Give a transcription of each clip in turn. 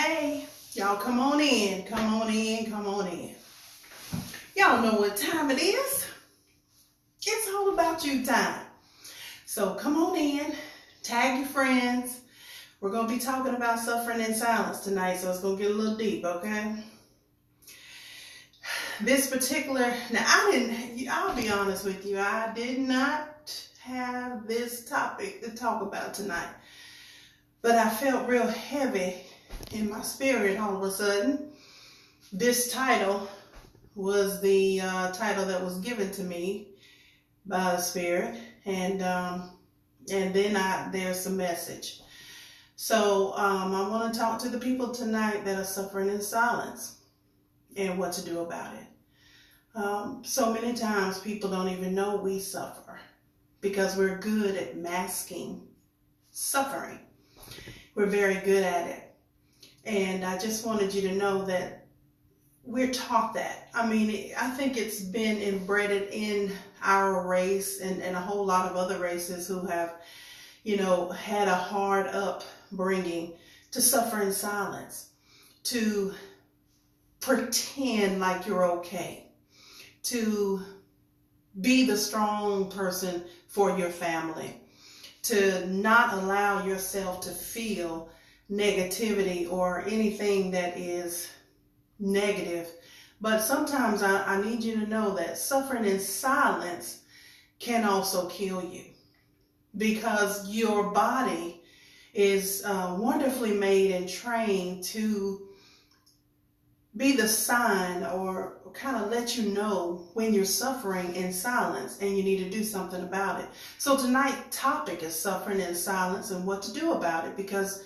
Hey, y'all come on in, come on in, come on in. Y'all know what time it is. It's all about you time. So come on in, tag your friends. We're going to be talking about suffering in silence tonight, so it's going to get a little deep, okay? This particular, I'll be honest with you, I did not have this topic to talk about tonight. But I felt real heavy in my spirit all of a sudden. This title was the title that was given to me by the Spirit, and then there's a message. So I want to talk to the people tonight that are suffering in silence and what to do about it. So many times people don't even know we suffer because we're good at masking suffering. We're very good at it. And I just wanted you to know that we're taught that. I mean, I think it's been embedded in our race and a whole lot of other races who have, had a hard upbringing to suffer in silence, to pretend like you're okay, to be the strong person for your family, to not allow yourself to feel negativity or anything that is negative. But sometimes I need you to know that suffering in silence can also kill you, because your body is wonderfully made and trained to be the sign or kind of let you know when you're suffering in silence and you need to do something about it. So tonight's topic is suffering in silence and what to do about it, because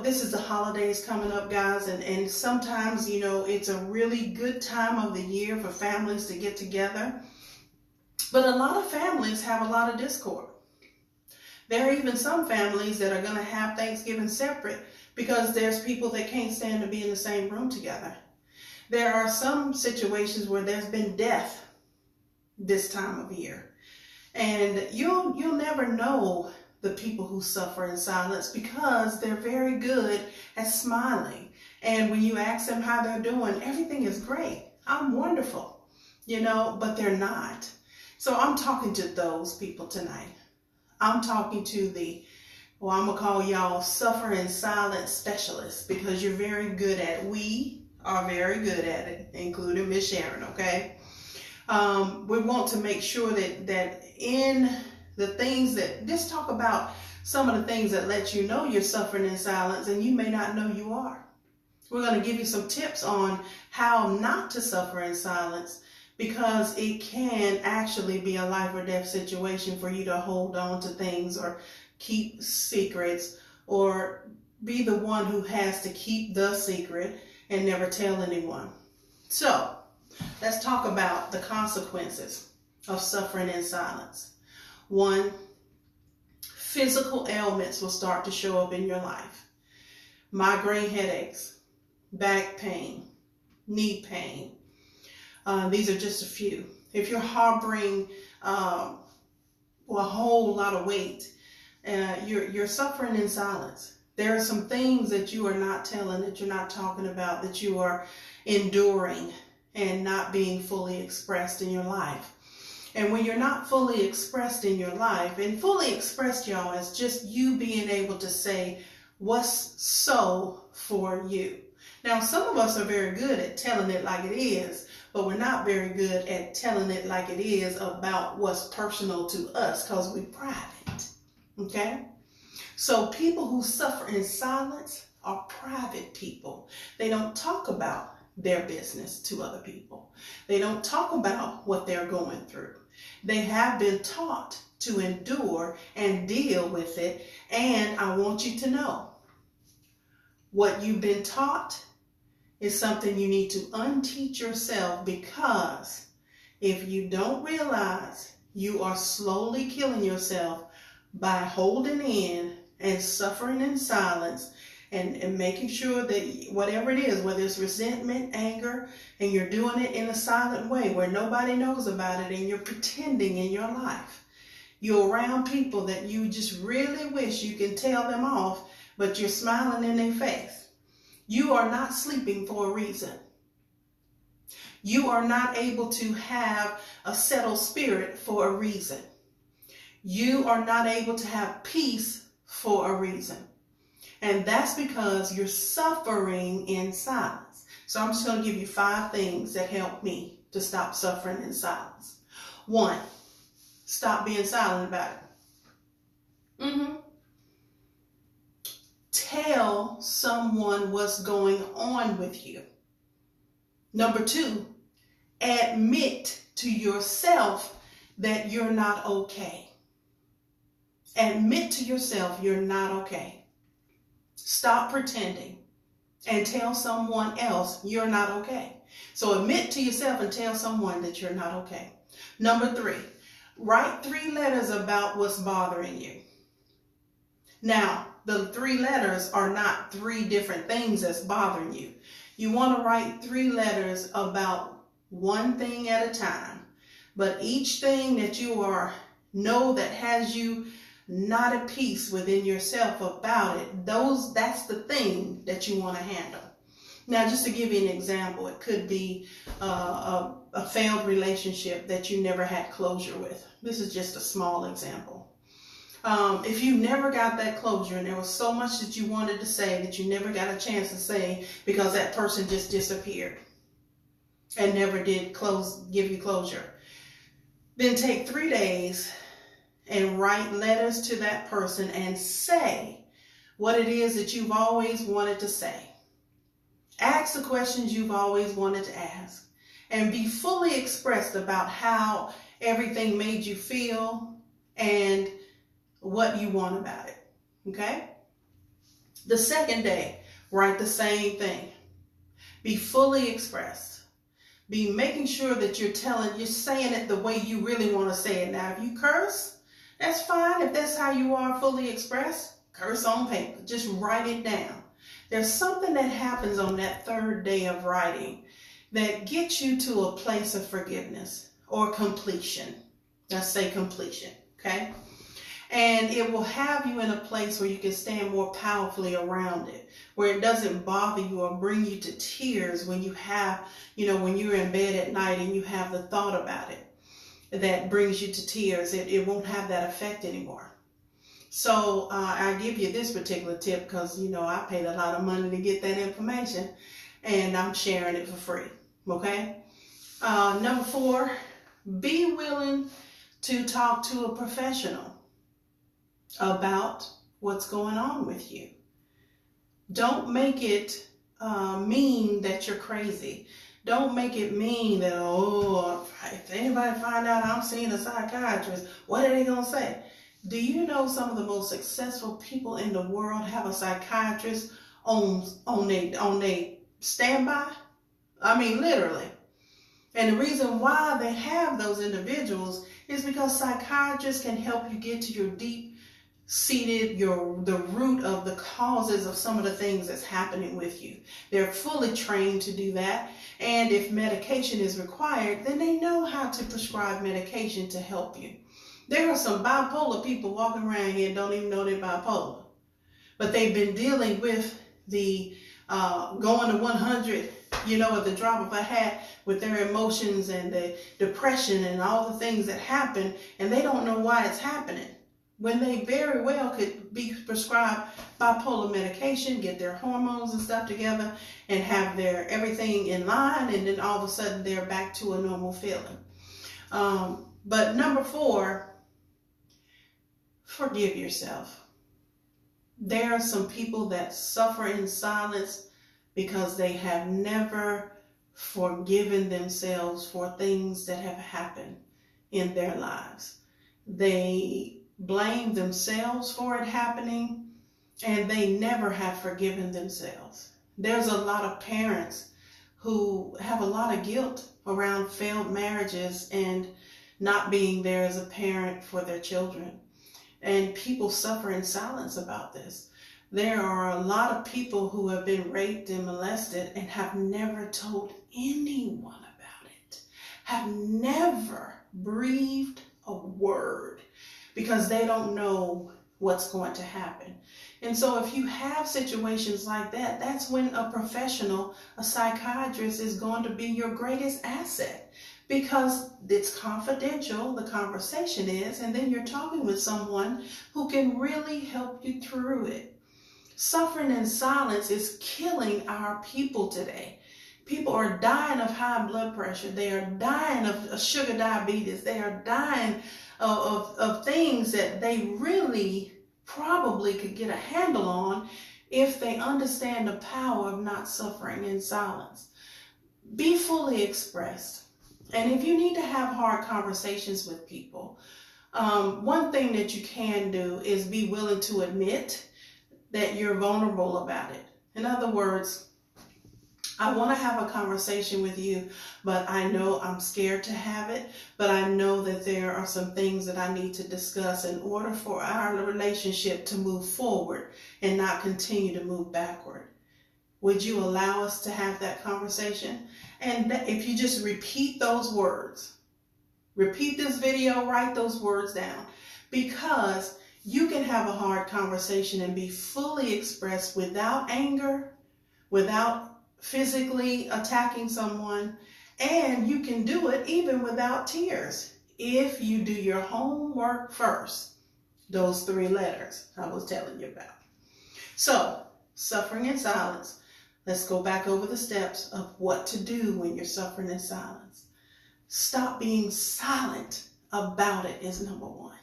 this is the holidays coming up, guys, and sometimes it's a really good time of the year for families to get together, but a lot of families have a lot of discord. There are even some families that are going to have Thanksgiving separate because there's people that can't stand to be in the same room together. There are some situations where there's been death this time of year. And you'll never know the people who suffer in silence because they're very good at smiling. And when you ask them how they're doing, everything is great. I'm wonderful, but they're not. So I'm talking to those people tonight. I'm talking to I'm going to call y'all suffer in silence specialists, because you're very good at it. We are very good at it, including Miss Sharon, okay? We want to make sure that in the things that, just talk about some of the things that let you know you're suffering in silence and you may not know you are. We're going to give you some tips on how not to suffer in silence, because it can actually be a life or death situation for you to hold on to things or keep secrets, or be the one who has to keep the secret and never tell anyone. So let's talk about the consequences of suffering in silence. 1, physical ailments will start to show up in your life. Migraine headaches, back pain, knee pain. These are just a few. If you're harboring a whole lot of weight, you're suffering in silence. There are some things that you are not telling, that you're not talking about, that you are enduring and not being fully expressed in your life. And when you're not fully expressed in your life, and fully expressed, y'all, is just you being able to say what's so for you. Now, some of us are very good at telling it like it is, but we're not very good at telling it like it is about what's personal to us, because we're private. Okay? So people who suffer in silence are private people. They don't talk about their business to other people. They don't talk about what they're going through. They have been taught to endure and deal with it. And I want you to know, what you've been taught is something you need to unteach yourself, because if you don't realize, you are slowly killing yourself by holding in and suffering in silence and making sure that whatever it is, whether it's resentment, anger, and you're doing it in a silent way where nobody knows about it and you're pretending in your life. You're around people that you just really wish you can tell them off, but you're smiling in their face. You are not sleeping for a reason. You are not able to have a settled spirit for a reason. You are not able to have peace for a reason. And that's because you're suffering in silence. So I'm just going to give you 5 things that help me to stop suffering in silence. 1, stop being silent about it. Tell someone what's going on with you. Number 2, admit to yourself that you're not okay. Admit to yourself you're not okay. Stop pretending and tell someone else you're not okay. So admit to yourself and tell someone that you're not okay. Number 3, write 3 letters about what's bothering you. Now, the 3 letters are not 3 different things that's bothering you. You want to write 3 letters about one thing at a time. But each thing that you know that has you not at peace within yourself about it, that's the thing that you want to handle. Now, just to give you an example, it could be a failed relationship that you never had closure with. This is just a small example. If you never got that closure and there was so much that you wanted to say that you never got a chance to say because that person just disappeared and never did give you closure, then take 3 days and write letters to that person and say what it is that you've always wanted to say. Ask the questions you've always wanted to ask and be fully expressed about how everything made you feel and what you want about it. Okay? The second day, write the same thing. Be fully expressed. Be making sure that you're saying it the way you really want to say it. Now, if you curse, that's fine. If that's how you are fully expressed, curse on paper. Just write it down. There's something that happens on that 3rd day of writing that gets you to a place of forgiveness or completion. Let's say completion, okay? And it will have you in a place where you can stand more powerfully around it, where it doesn't bother you or bring you to tears when you have, when you're in bed at night and you have the thought about it that brings you to tears. It won't have that effect anymore. So I give you this particular tip because, I paid a lot of money to get that information and I'm sharing it for free. Okay. Number 4, be willing to talk to a professional about what's going on with you. Don't make it mean that you're crazy. Don't make it mean that, if anybody find out I'm seeing a psychiatrist, what are they going to say? Do you know some of the most successful people in the world have a psychiatrist on their standby? I mean, literally. And the reason why they have those individuals is because psychiatrists can help you get to your deep-seated, the root of the causes of some of the things that's happening with you. They're fully trained to do that. And if medication is required, then they know how to prescribe medication to help you. There are some bipolar people walking around here and don't even know they're bipolar. But they've been dealing with the going to 100, at the drop of a hat with their emotions and the depression and all the things that happen, and they don't know why it's happening, when they very well could be prescribed bipolar medication, get their hormones and stuff together, and have their everything in line, and then all of a sudden they're back to a normal feeling. But number 4, forgive yourself. There are some people that suffer in silence because they have never forgiven themselves for things that have happened in their lives. They blame themselves for it happening, and they never have forgiven themselves. There's a lot of parents who have a lot of guilt around failed marriages and not being there as a parent for their children. And people suffer in silence about this. There are a lot of people who have been raped and molested and have never told anyone about it, have never breathed a word because they don't know what's going to happen. And so if you have situations like that, that's when a professional, a psychiatrist, is going to be your greatest asset, because it's confidential, the conversation is, and then you're talking with someone who can really help you through it. Suffering in silence is killing our people today. People are dying of high blood pressure. They are dying of sugar diabetes. They are dying of things that they really probably could get a handle on if they understand the power of not suffering in silence. Be fully expressed. And if you need to have hard conversations with people, one thing that you can do is be willing to admit that you're vulnerable about it. In other words, I want to have a conversation with you, but I know I'm scared to have it, but I know that there are some things that I need to discuss in order for our relationship to move forward and not continue to move backward. Would you allow us to have that conversation? And if you just repeat those words, repeat this video, write those words down, because you can have a hard conversation and be fully expressed without anger, without physically attacking someone, and you can do it even without tears if you do your homework first. Those 3 letters I was telling you about. So, suffering in silence. Let's go back over the steps of what to do when you're suffering in silence. Stop being silent about it is number 1.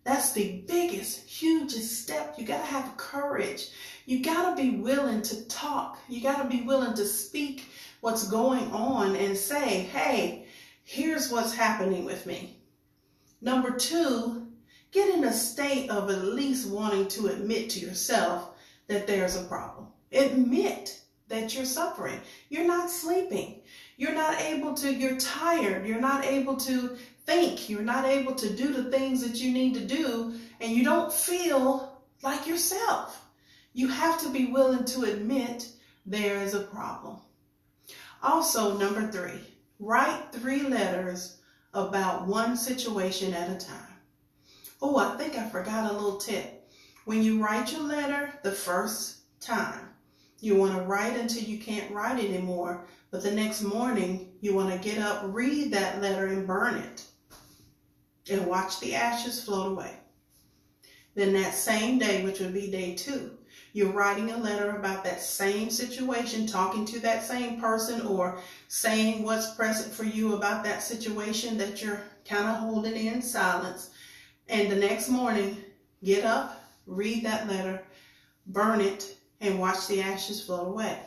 That's the biggest, hugest step. You got to have courage. You got to be willing to talk. You got to be willing to speak what's going on and say, hey, here's what's happening with me. Number 2, get in a state of at least wanting to admit to yourself that there's a problem. Admit that you're suffering. You're not sleeping. You're not able to, you're tired. You're not able to think. You're not able to do the things that you need to do, and you don't feel like yourself. You have to be willing to admit there is a problem. Also, number 3, write 3 letters about one situation at a time. Oh, I think I forgot a little tip. When you write your letter the first time, you want to write until you can't write anymore, but the next morning you want to get up, read that letter, and burn it, and watch the ashes float away. Then that same day, which would be day 2, you're writing a letter about that same situation, talking to that same person, or saying what's present for you about that situation that you're kind of holding in silence. And the next morning, get up, read that letter, burn it, and watch the ashes float away.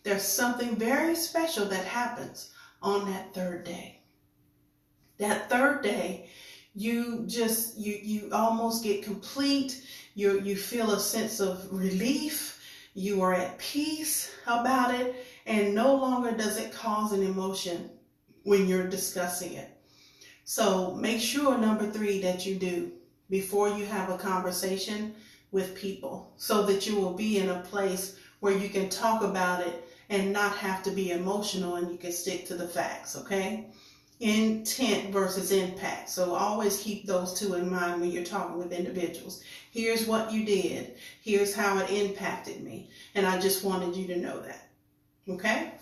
There's something very special that happens on that 3rd day. That 3rd day, you almost get complete. You feel a sense of relief. You are at peace about it, and no longer does it cause an emotion when you're discussing it. So make sure, number 3, that you do before you have a conversation with people, so that you will be in a place where you can talk about it and not have to be emotional, and you can stick to the facts, okay? Intent versus impact. So always keep those 2 in mind when you're talking with individuals. Here's what you did. Here's how it impacted me. And I just wanted you to know that, okay?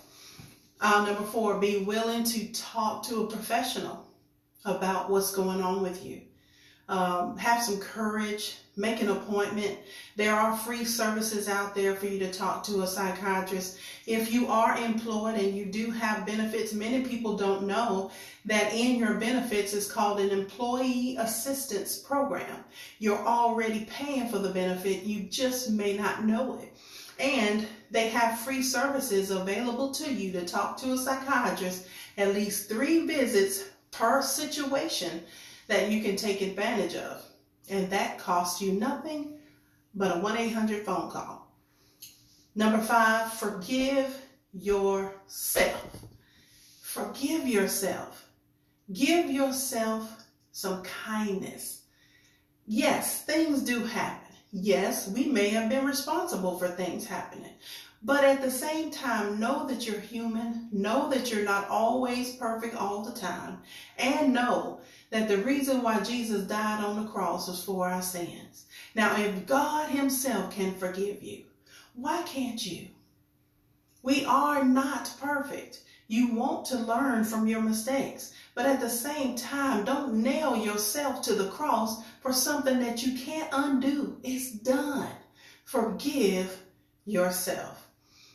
Number 4, be willing to talk to a professional about what's going on with you. Have some courage, make an appointment. There are free services out there for you to talk to a psychiatrist. If you are employed and you do have benefits, many people don't know that in your benefits is called an employee assistance program. You're already paying for the benefit, you just may not know it. And they have free services available to you to talk to a psychiatrist, at least 3 visits per situation that you can take advantage of. And that costs you nothing but a 1-800 phone call. Number 5, forgive yourself. Forgive yourself. Give yourself some kindness. Yes, things do happen. Yes, we may have been responsible for things happening. But at the same time, know that you're human. Know that you're not always perfect all the time. And know that the reason why Jesus died on the cross was for our sins. Now, if God himself can forgive you, why can't you? We are not perfect. You want to learn from your mistakes, but at the same time, don't nail yourself to the cross for something that you can't undo. It's done. Forgive yourself.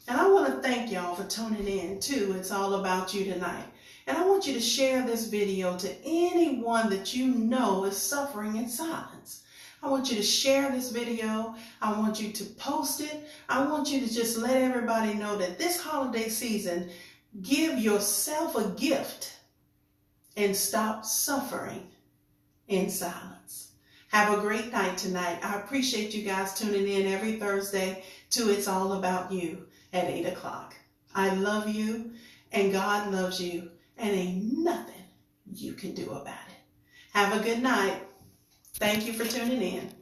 And I want to thank y'all for tuning in to It's All About You tonight. And I want you to share this video to anyone that you know is suffering in silence. I want you to share this video. I want you to post it. I want you to just let everybody know that this holiday season, give yourself a gift and stop suffering in silence. Have a great night tonight. I appreciate you guys tuning in every Thursday to It's All About You at 8 o'clock. I love you and God loves you and ain't nothing you can do about it. Have a good night. Thank you for tuning in.